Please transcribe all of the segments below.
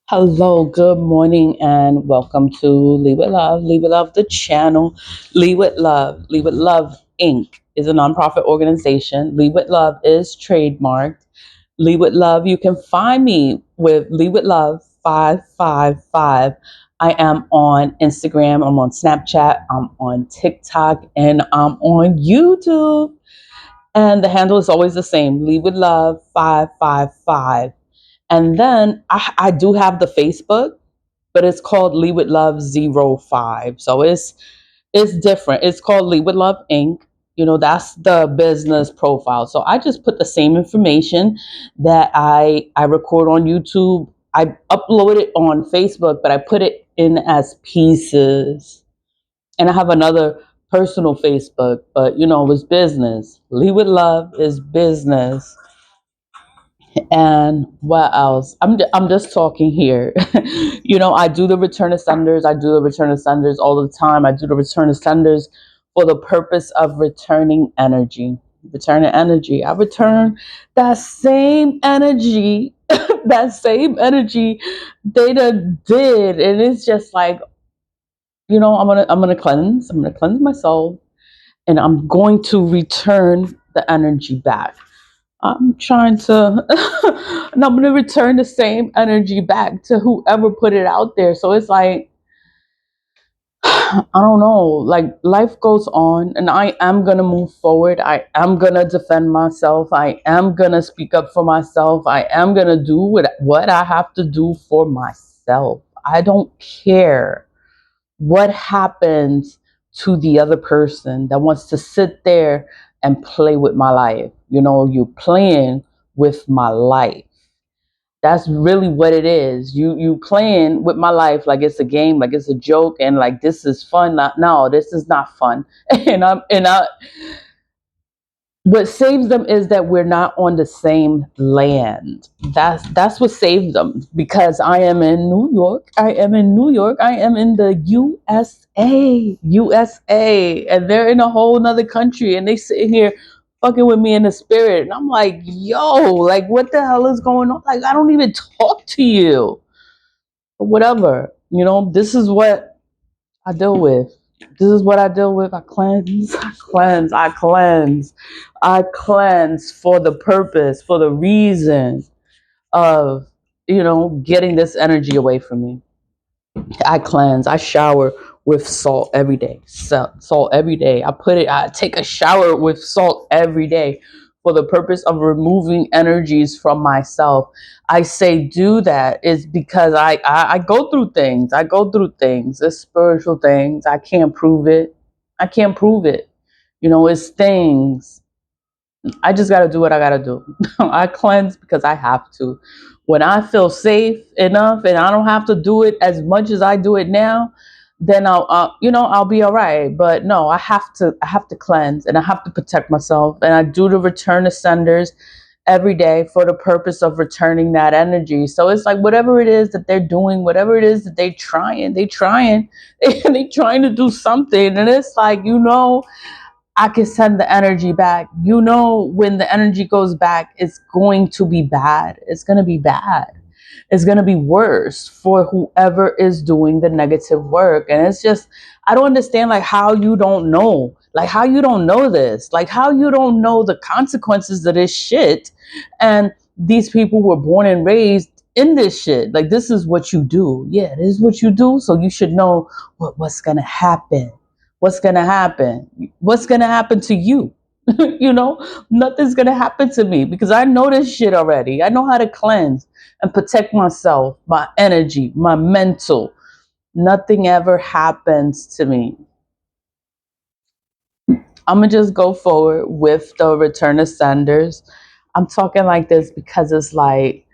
Hello, good morning, and welcome to Lead with Love. Lead with Love, the channel. Lead with Love. Lead with Love Inc. is a nonprofit organization. Lead with Love is trademarked. Lead with Love, you can find me with Lead with Love 555. I am on Instagram, I'm on Snapchat, I'm on TikTok, and I'm on YouTube. And the handle is always the same, Lead with Love 555. And then I do have the Facebook, but it's called Lead with Love 05. So it's different. It's called Lead with Love Inc. That's the business profile. So I just put the same information that I record on YouTube. I upload it on Facebook, but I put it in as pieces. And I have another personal Facebook, but it's business. Lead with Love is business. And what else? I'm just talking here. I do the return of senders. I do the return of senders all the time. I do the return of senders for the purpose of returning energy. Returning energy. I return that same energy, that same energy they done did, and it's just like I'm gonna cleanse. I'm gonna cleanse my soul, and I'm going to return the energy back. I'm trying to, and I'm going to return the same energy back to whoever put it out there. So it's like, I don't know, like life goes on and I am going to move forward. I am going to defend myself. I am going to speak up for myself. I am going to do what I have to do for myself. I don't care what happens to the other person that wants to sit there and play with my life. You're playing with my life. That's really what it is. You playing with my life like it's a game, like it's a joke, and like this is fun. No, this is not fun. And I what saves them is that we're not on the same land. That's what saves them, because I am in New York. I am in New York. I am in the USA, and they're in a whole nother country, and they sitting here fucking with me in the spirit, and I'm like, yo, like what the hell is going on? Like I don't even talk to you, but whatever. This is what I deal with. This is what I deal with. I cleanse, I cleanse, I cleanse, I cleanse for the purpose, for the reason of, getting this energy away from me. I cleanse, I shower with salt every day. Salt every day. I take a shower with salt every day for the purpose of removing energies from myself. I say do that is because I go through things. I go through things. It's spiritual things. I can't prove it. I can't prove it. It's things. I just got to do what I got to do. I cleanse because I have to. When I feel safe enough and I don't have to do it as much as I do it now, then I'll be all right. But no, I have to cleanse, and I have to protect myself. And I do the return of senders every day for the purpose of returning that energy. So it's like whatever it is that they're doing, whatever it is that they trying, they trying, they trying to do something. And it's like, I can send the energy back. When the energy goes back, it's going to be bad. It's going to be bad. It's going to be worse for whoever is doing the negative work. And it's just, I don't understand, like, how you don't know. Like, how you don't know this. Like, how you don't know the consequences of this shit. And these people were born and raised in this shit. Like, this is what you do. Yeah, this is what you do. So you should know what's going to happen. What's going to happen? What's going to happen to you? Nothing's going to happen to me because I know this shit already. I know how to cleanse and protect myself, my energy, my mental. Nothing ever happens to me. I'm going to just go forward with the return of senders. I'm talking like this because it's like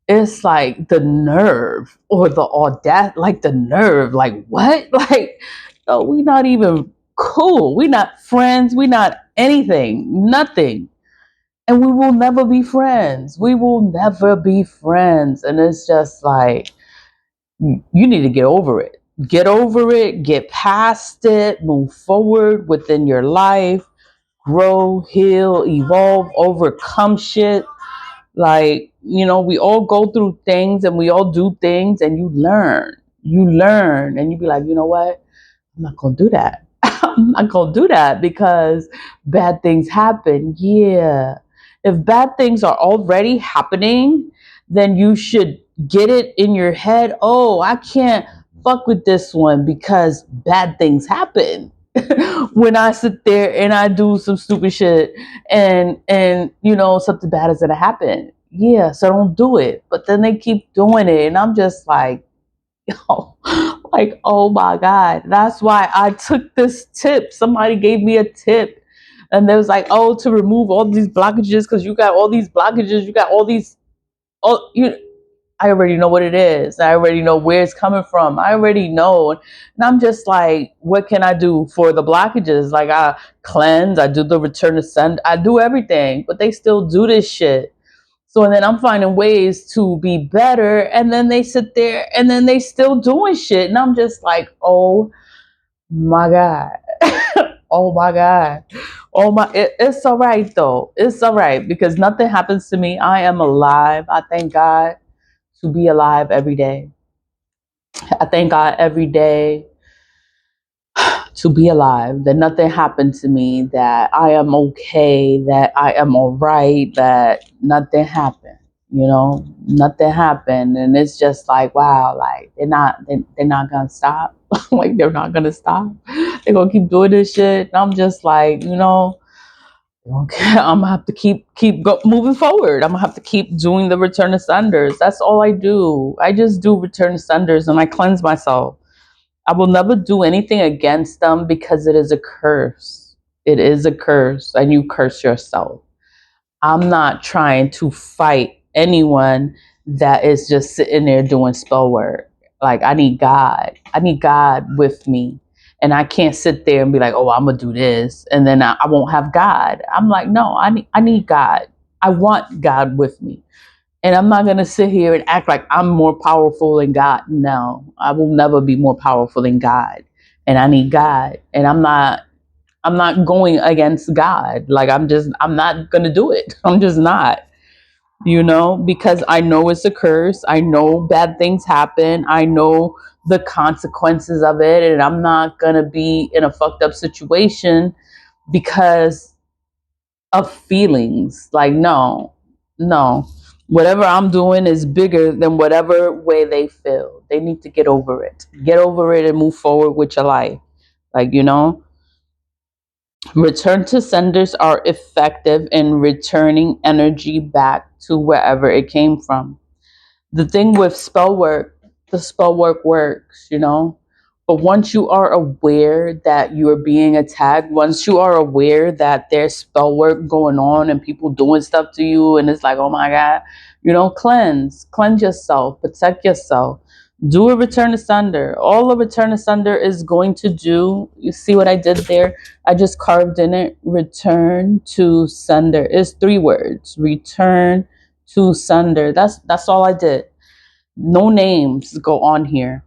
the nerve or the audacity, like the nerve, like what? Like, no, we not even cool. We not friends. We not anything, nothing. And we will never be friends. We will never be friends. And it's just like, you need to get over it. Get over it, get past it, move forward within your life, grow, heal, evolve, overcome shit. Like, we all go through things and we all do things, and you learn and you be like, you know what? I'm not going to do that. I'm not going to do that because bad things happen. Yeah. If bad things are already happening, then you should get it in your head. Oh, I can't fuck with this one because bad things happen. When I sit there and I do some stupid shit, and something bad is gonna happen. Yeah, so don't do it. But then they keep doing it, and I'm just like, like, oh my God. That's why I took this tip. Somebody gave me a tip. And they was like, oh, to remove all these blockages, because you got all these blockages, you got all these, oh, I already know what it is. I already know where it's coming from. I already know. And I'm just like, what can I do for the blockages? Like, I cleanse, I do the return to send, I do everything, but they still do this shit. So, and then I'm finding ways to be better, and then they sit there and then they still doing shit. And I'm just like, oh my God. Oh my God. It's all right though. It's all right because nothing happens to me. I am alive. I thank God to be alive every day. I thank God every day to be alive, that nothing happened to me, that I am okay, that I am all right, that nothing happened, nothing happened. And it's just like, wow, like they're not gonna stop. Like they're not gonna stop. They're gonna keep doing this shit. And I'm just like, okay, I'm gonna have to keep moving forward. I'm gonna have to keep doing the return to senders. That's all I do. I just do return to senders and I cleanse myself. I will never do anything against them because it is a curse. It is a curse, and you curse yourself. I'm not trying to fight anyone that is just sitting there doing spell work. Like, I need God. I need God with me. And I can't sit there and be like, oh, I'm going to do this. And then I won't have God. I'm like, no, I need God. I want God with me. And I'm not going to sit here and act like I'm more powerful than God. No, I will never be more powerful than God. And I need God. And I'm not going against God. Like, I'm not going to do it. I'm just not, because I know it's a curse. I know bad things happen. I know the consequences of it. And I'm not going to be in a fucked up situation because of feelings. Like, no, no. Whatever I'm doing is bigger than whatever way they feel. They need to get over it. Get over it and move forward with your life. Like, return to senders are effective in returning energy back to wherever it came from. The thing with spell work, the spell work works. But once you are aware that you are being attacked, once you are aware that there's spell work going on and people doing stuff to you, and it's like, oh my God, cleanse yourself, protect yourself, do a return to sender. All a return to sender is going to do, you see what I did there? I just carved in it, return to sender. It's 3 words, return to sender. That's all I did. No names go on here.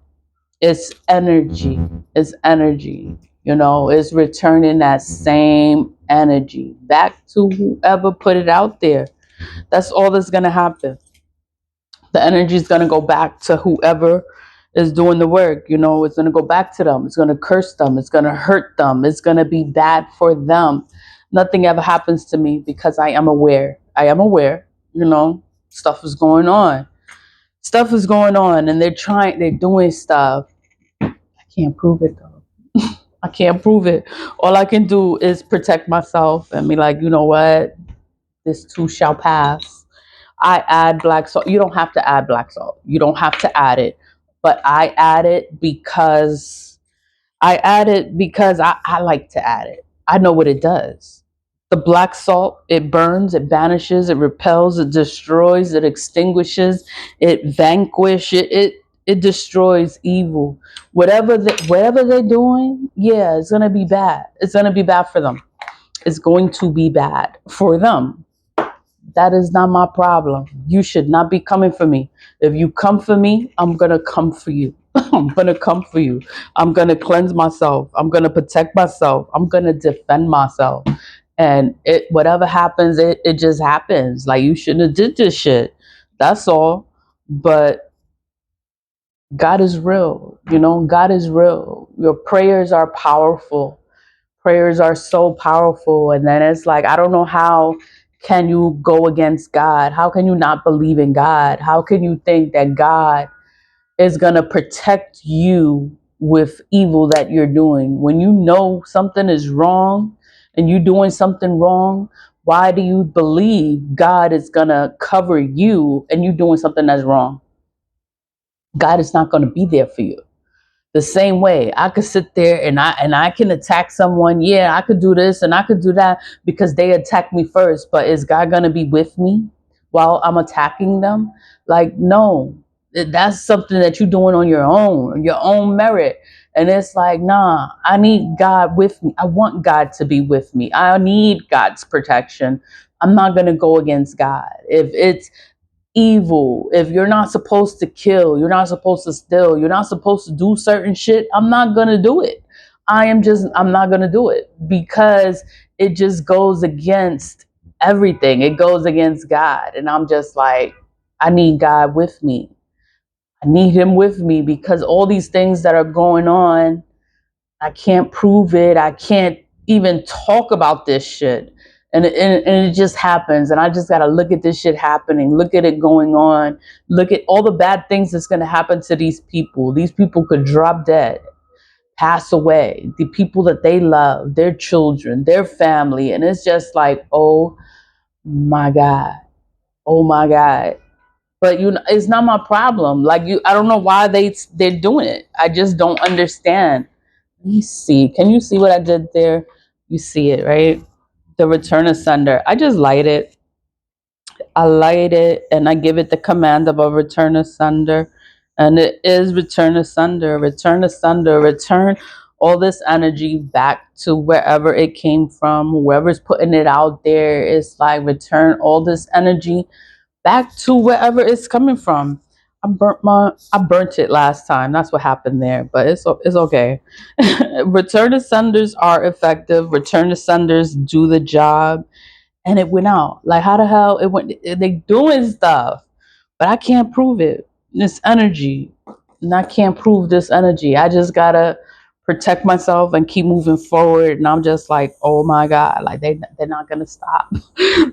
It's energy. It's energy. It's returning that same energy back to whoever put it out there. That's all that's going to happen. The energy is going to go back to whoever is doing the work. It's going to go back to them. It's going to curse them. It's going to hurt them. It's going to be bad for them. Nothing ever happens to me because I am aware. I am aware, stuff is going on. Stuff is going on and they're doing stuff. I can't prove it though. I can't prove it. All I can do is protect myself and be like, you know what? This too shall pass. I add black salt. You don't have to add black salt. You don't have to add it. But I add it because I like to add it. I know what it does. The black salt, it burns, it banishes, it repels, it destroys, it extinguishes, it vanquishes, it destroys evil. Whatever they're doing, yeah, it's gonna be bad. It's gonna be bad for them. It's going to be bad for them. That is not my problem. You should not be coming for me. If you come for me, I'm going to come for you. I'm going to come for you. I'm going to cleanse myself. I'm going to protect myself. I'm going to defend myself. And it whatever happens, it just happens. Like, you shouldn't have did this shit. That's all. But God is real. God is real. Your prayers are powerful. Prayers are so powerful. And then it's like, I don't know, how can you go against God? How can you not believe in God? How can you think that God is going to protect you with evil that you're doing? When you know something is wrong and you're doing something wrong, why do you believe God is going to cover you and you doing something that's wrong? God is not going to be there for you. The same way I could sit there and I can attack someone. Yeah, I could do this and I could do that because they attacked me first. But is God gonna be with me while I'm attacking them? Like, no. That's something that you're doing on your own merit. And it's like, nah, I need God with me. I want God to be with me. I need God's protection. I'm not gonna go against God. If it's evil, if you're not supposed to kill, you're not supposed to steal, you're not supposed to do certain shit, I'm not gonna do it. I'm not gonna do it, because it just goes against everything. It goes against God. And I'm just like, I need God with me. I need him with me, because all these things that are going on, I can't prove it. I can't even talk about this shit. And it just happens. And I just got to look at this shit happening, look at it going on, look at all the bad things that's going to happen to these people. These people could drop dead, pass away, the people that they love, their children, their family. And it's just like, oh my God. Oh my God. But it's not my problem. Like, I don't know why they're doing it. I just don't understand. Let me see. Can you see what I did there? You see it, right? The return asunder. I just light it. I light it and I give it the command of a return asunder. And it is return asunder, return asunder, return all this energy back to wherever it came from. Whoever's putting it out there, it's like, return all this energy back to wherever it's coming from. I burnt it last time. That's what happened there, but it's okay. Return asunders are effective. Return asunders do the job, and it went out. Like, how the hell it went? They doing stuff, but I can't prove it. This energy, and I can't prove this energy. I just gotta protect myself and keep moving forward. And I'm just like, oh my God, like they're not gonna stop.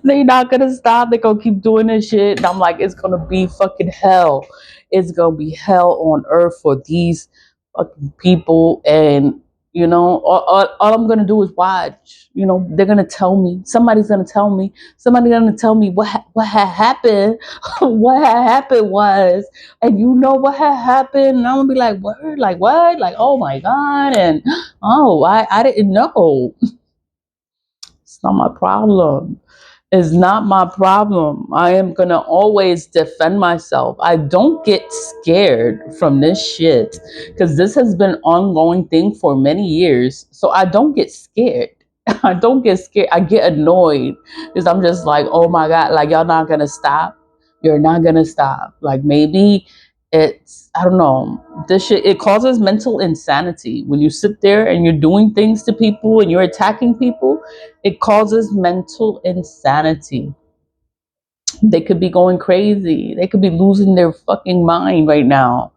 They're not gonna stop. They're gonna keep doing this shit. And I'm like, it's gonna be fucking hell. It's gonna be hell on earth for these fucking people. And all I'm gonna do is watch. They're gonna tell me. Somebody's gonna tell me. Somebody's gonna tell me what had happened. What had happened was, and what had happened. And I'm gonna be like, word, like what? Like, oh my God. And oh, I didn't know. It's not my problem. It's not my problem. I am going to always defend myself. I don't get scared from this shit, because this has been an ongoing thing for many years. So I don't get scared. I don't get scared. I get annoyed, because I'm just like, oh my God, like, y'all not going to stop. You're not going to stop. Like, maybe I don't know. This shit, it causes mental insanity when you sit there and you're doing things to people and you're attacking people. It causes mental insanity. They could be going crazy. They could be losing their fucking mind right now.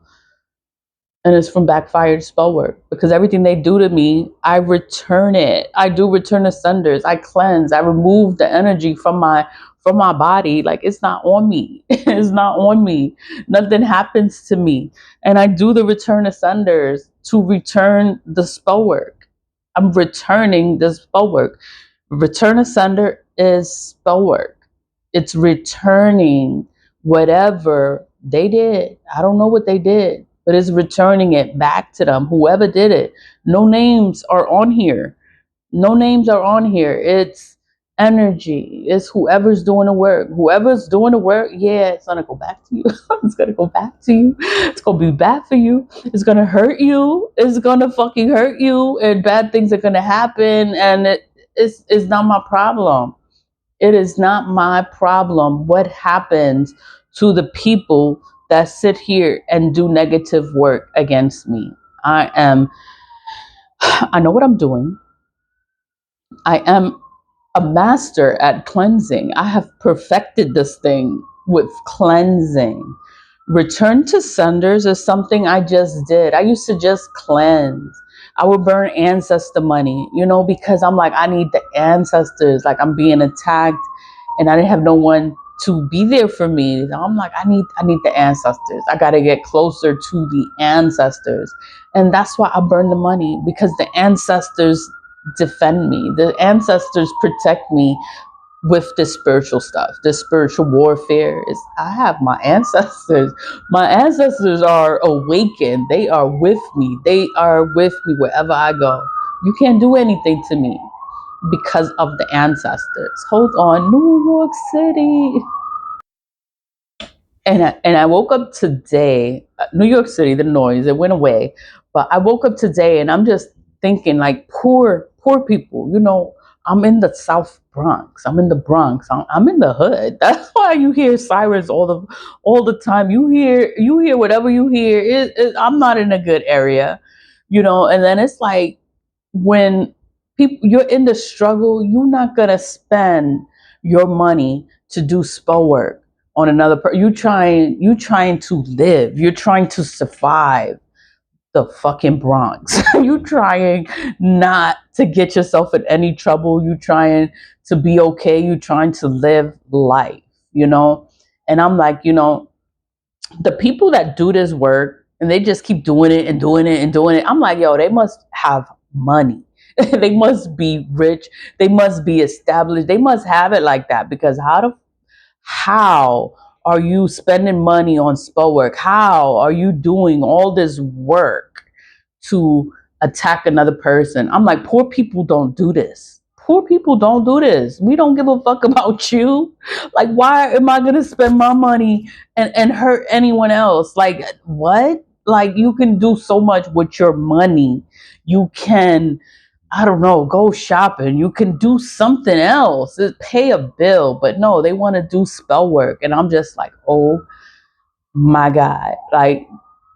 And it's from backfired spell work, because everything they do to me, I return it. I do return the sunders. I cleanse. I remove the energy from my body. Like, it's not on me. It's not on me. Nothing happens to me. And I do the return of sunders to return the spell work. I'm returning the spell work. Return asunder is spell work. It's returning whatever they did. I don't know what they did, but it's returning it back to them. Whoever did it. No names are on here. No names are on here. It's energy. It's whoever's doing the work. Whoever's doing the work, yeah, it's gonna go back to you. It's gonna go back to you. It's gonna be bad for you. It's gonna hurt you. It's gonna fucking hurt you, and bad things are gonna happen. And it's not my problem. It is not my problem what happens to the people that sit here and do negative work against me. I know what I'm doing. I am a master at cleansing. I have perfected this thing with cleansing. Return to senders is something I just did. I used to just cleanse. I would burn ancestor money, because I'm like, I need the ancestors. Like I'm being attacked and I didn't have no one to be there for me. So I'm like, I need the ancestors. I gotta get closer to the ancestors. And that's why I burn the money, because the ancestors defend me. The ancestors protect me with this spiritual stuff. This spiritual warfare is, I have my ancestors. My ancestors are awakened. They are with me. They are with me wherever I go. You can't do anything to me because of the ancestors. Hold on, New York City. And I woke up today, New York City, the noise, it went away. But I woke up today and I'm just thinking like poor people, I'm in the South Bronx. I'm in the Bronx. I'm in the hood. That's why you hear sirens all the time. You hear whatever you hear. I'm not in a good area, and then it's like when you're in the struggle, you're not gonna spend your money to do spell work on another person. You trying to live. You're trying to survive the fucking Bronx. You trying not to get yourself in any trouble. You trying to be okay. You trying to live life. And I'm like, the people that do this work and they just keep doing it and doing it and doing it. I'm like, yo, they must have money. They must be rich. They must be established. They must have it like that, because how are you spending money on spell work? How are you doing all this work to attack another person? I'm like, poor people don't do this. Poor people don't do this. We don't give a fuck about you. Like, why am I gonna spend my money and hurt anyone else? Like, what? Like, you can do so much with your money. You can, I don't know, go shopping. You can do something else. Pay a bill. But no, they want to do spell work. And I'm just like, oh my God. Like,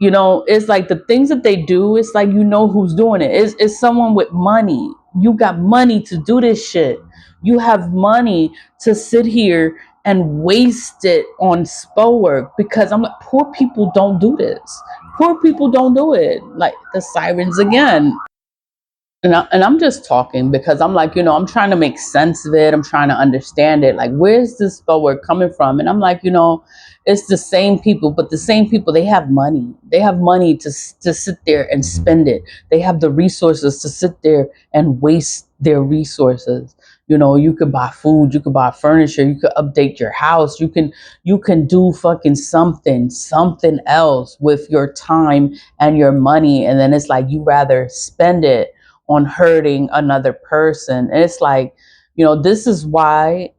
it's like the things that they do, it's like, who's doing it. It's someone with money. You got money to do this shit. You have money to sit here and waste it on spell work, because I'm like, poor people don't do this. Poor people don't do it. Like the sirens again. And I'm just talking because I'm like, I'm trying to make sense of it. I'm trying to understand it. Like, where's this spell work coming from? And I'm like, it's the same people, but the same people, they have money. They have money to sit there and spend it. They have the resources to sit there and waste their resources. You could buy food, you could buy furniture, you could update your house, you can do fucking something else with your time and your money. And then it's like, you rather spend it on hurting another person. And it's like, this is why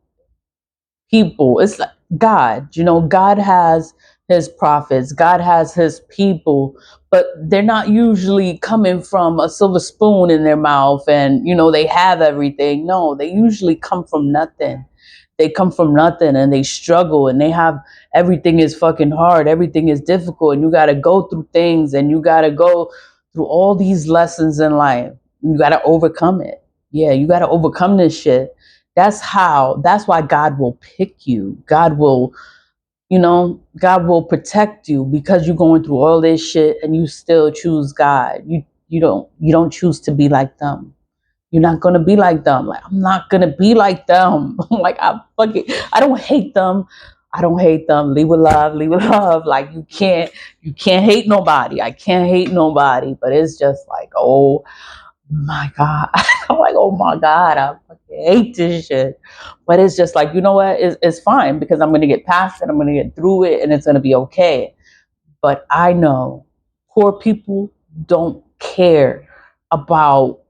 it's like God has his prophets, God has his people, but they're not usually coming from a silver spoon in their mouth and, they have everything. No, they usually come from nothing. They come from nothing and they struggle and they have, everything is fucking hard. Everything is difficult and you got to go through things and you got to go through all these lessons in life. You got to overcome it. Yeah, you got to overcome this shit. That's why God will pick you. God will protect you, because you're going through all this shit and you still choose God. You don't choose to be like them. You're not gonna be like them. Like, I'm not gonna be like them. Like, I don't hate them. I don't hate them. Leave with love, leave with love. Like, you can't hate nobody. I can't hate nobody. But it's just like, oh my God. I'm like, oh my God, I fucking hate this shit. But it's just like, you know what? It's fine, because I'm gonna get past it. I'm gonna get through it, and it's gonna be okay. But I know poor people don't care about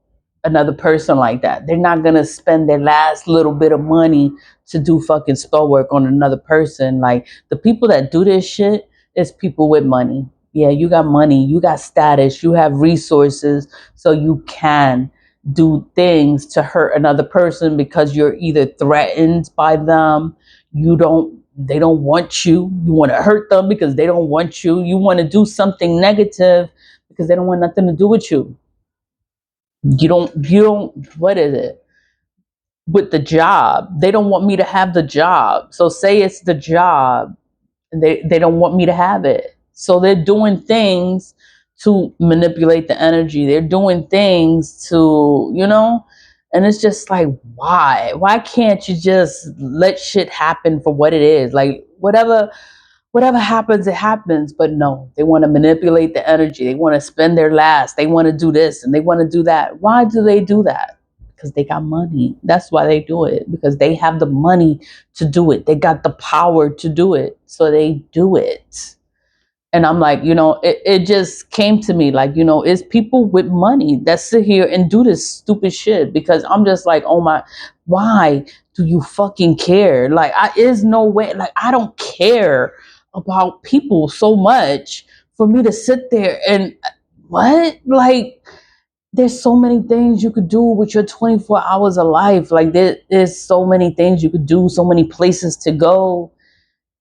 another person like that. They're not gonna spend their last little bit of money to do fucking spell work on another person. Like, the people that do this shit is people with money. Yeah, you got money, you got status, you have resources, so you can do things to hurt another person because you're either threatened by them, they don't want you. You want to hurt them because they don't want you. You want to do something negative because they don't want nothing to do with you. You don't, what is it? with the job. They don't want me to have the job. So say it's the job, and they don't want me to have it. So they're doing things to manipulate the energy. They're doing things to, and it's just like, why? Why can't you just let shit happen for what it is? Like whatever happens, it happens. But no, they want to manipulate the energy. They want to spend their last. They want to do this and they want to do that. Why do they do that? Because they got money. That's why they do it. Because they have the money to do it. They got the power to do it. So they do it. And I'm like, it just came to me like, it's people with money that sit here and do this stupid shit, because I'm just like, oh my, why do you fucking care? Like, is no way, like, I don't care about people so much for me to sit there and what? Like, there's so many things you could do with your 24 hours of life. Like, there's so many things you could do, so many places to go.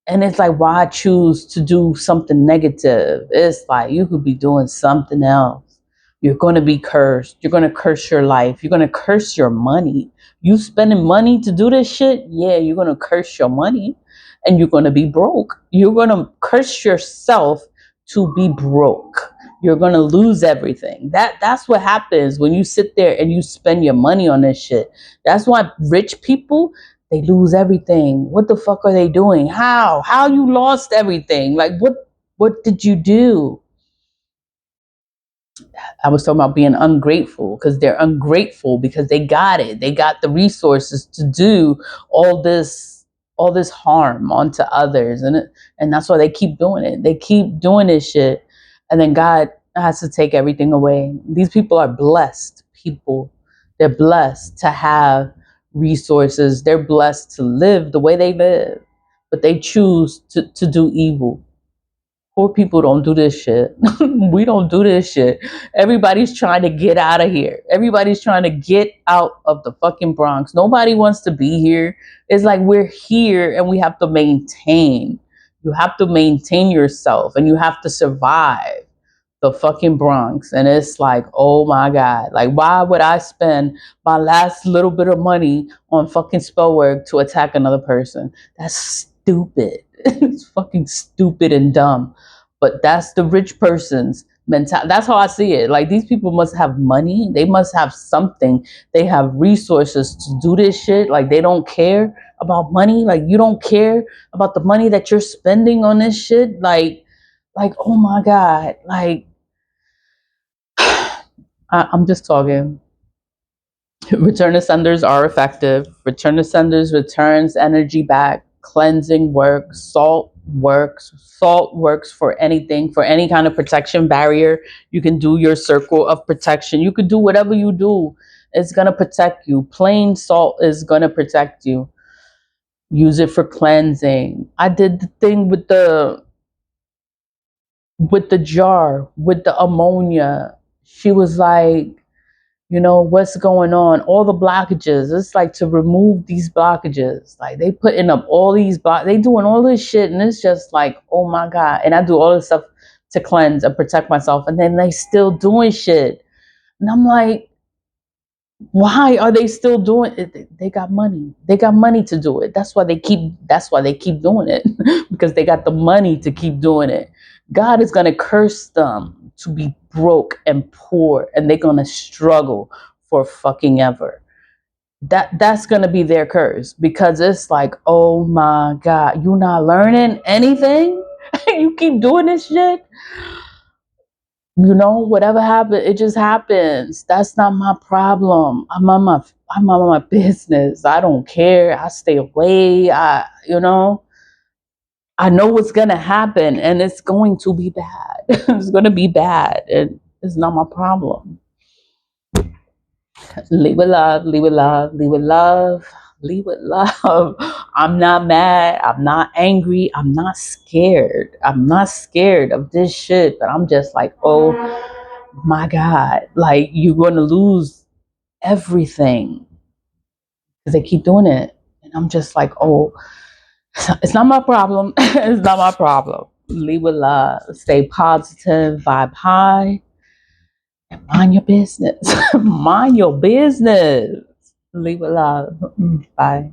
And it's like, why choose to do something negative? It's like, you could be doing something else. You're going to be cursed. You're going to curse your life. You're going to curse your money. You spending money to do this shit? Yeah, you're going to curse your money and you're going to be broke. You're going to curse yourself to be broke. You're going to lose everything. That's what happens when you sit there and you spend your money on this shit. That's why rich people, they lose everything. What the fuck are they doing? How you lost everything? Like, what did you do? I was talking about being ungrateful, because they're ungrateful because they got it. They got the resources to do all this harm onto others, and that's why they keep doing it. They keep doing this shit, and then God has to take everything away. These people are blessed people. They're blessed to have resources. They're blessed to live the way they live, but they choose to do evil. Poor people don't do this shit. We don't do this shit. Everybody's trying to get out of here. Everybody's trying to get out of the fucking Bronx. Nobody wants to be here. It's like, we're here and we have to maintain. You have to maintain yourself and you have to survive the fucking Bronx. And it's like, oh my God. Like, why would I spend my last little bit of money on fucking spell work to attack another person? That's stupid. It's fucking stupid and dumb. But that's the rich person's mentality. That's how I see it. Like, these people must have money. They must have something. They have resources to do this shit. Like, they don't care about money. Like, you don't care about the money that you're spending on this shit. Like, oh my God. Like, I'm just talking. Return to senders are effective. Return to senders returns energy back. Cleansing works. Salt works. Salt works for anything, for any kind of protection barrier. You can do your circle of protection. You could do whatever you do. It's going to protect you. Plain salt is going to protect you. Use it for cleansing. I did the thing with the jar, with the ammonia. She was like, what's going on, all the blockages. It's like, to remove these blockages. Like, they putting up all these they doing all this shit, and it's just like, oh my God. And I do all this stuff to cleanse and protect myself, and then they still doing shit. And I'm like, why are they still doing it? They got money. They got money to do it. That's why they keep doing it. Because they got the money to keep doing it. God is going to curse them to be broke and poor, and they're going to struggle for fucking ever. That's going to be their curse, because it's like, oh my God, you're not learning anything. You keep doing this shit. Whatever happens, it just happens. That's not my problem. I'm on my business. I don't care. I stay away. I know what's gonna happen, and it's going to be bad. It's gonna be bad, and it's not my problem. Leave with love, leave with love, leave with love, leave with love. I'm not mad. I'm not angry. I'm not scared. I'm not scared of this shit. But I'm just like, oh my God, like, you're going to lose everything because they keep doing it. And I'm just like, oh, it's not my problem. It's not my problem. Leave with love. Stay positive, vibe high, and mind your business. Mind your business. Leave it loud. Bye.